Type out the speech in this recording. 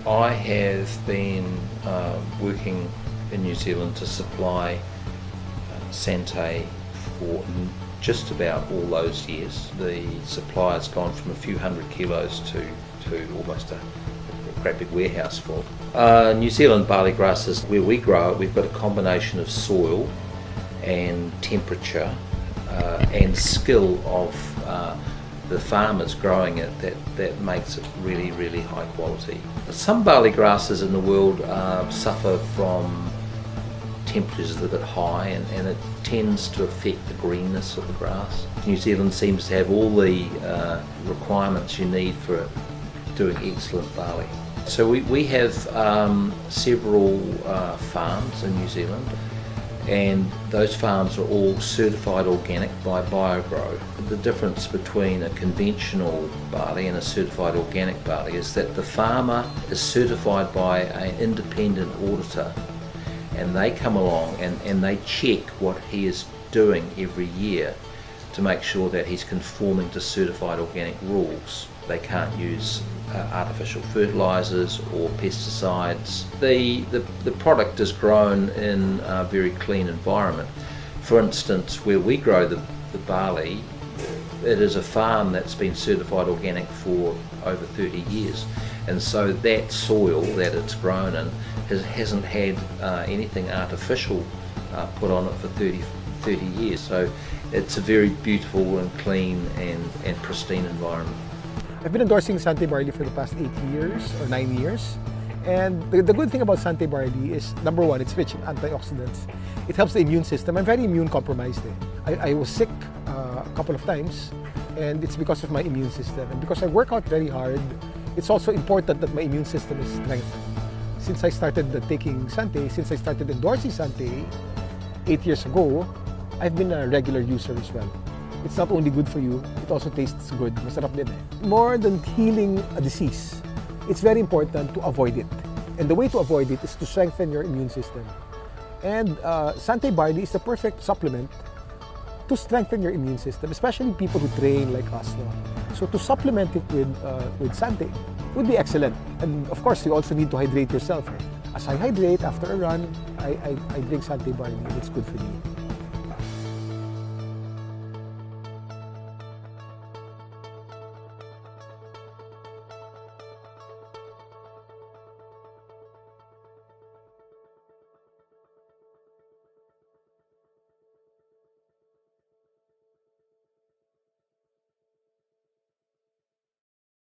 I have been working in New Zealand to supply Sante for just about all those years. The supply has gone from a few hundred kilos to almost a great big warehouse full. New Zealand barley grass is where we grow it. We've got a combination of soil and temperature and skill of the farmers growing it that makes it really, really high quality. Some barley grasses in the world suffer from temperatures that are a bit high, and it tends to affect the greenness of the grass. New Zealand seems to have all the requirements you need for doing excellent barley. So we have several farms in New Zealand, and those farms are all certified organic by BioGrow. The difference between a conventional barley and a certified organic barley is that the farmer is certified by an independent auditor, and they come along and they check what he is doing every year to make sure that he's conforming to certified organic rules. They can't use artificial fertilisers or pesticides. The product is grown in a very clean environment. For instance, where we grow the barley, it is a farm that's been certified organic for over 30 years, and so that soil that it's grown in hasn't had anything artificial put on it for 30 years. So it's a very beautiful and clean and pristine environment. I've been endorsing Sante barley for the past 8 years or 9 years, and the good thing about Sante barley is, number one, it's rich in antioxidants. It helps the immune system. I'm very immune compromised. I was sick a couple of times, and it's because of my immune system. And because I work out very hard, it's also important that my immune system is strengthened. Since I started taking Sante, since I started endorsing Sante 8 years ago, I've been a regular user as well. It's not only good for you, it also tastes good. Masarap din eh. More than healing a disease, it's very important to avoid it. And the way to avoid it is to strengthen your immune system. And Sante barley is the perfect supplement to strengthen your immune system, especially people who train like us. No? So to supplement it with Sante would be excellent. And of course, you also need to hydrate yourself. Eh? As I hydrate after a run, I drink Sante barley. It's good for me.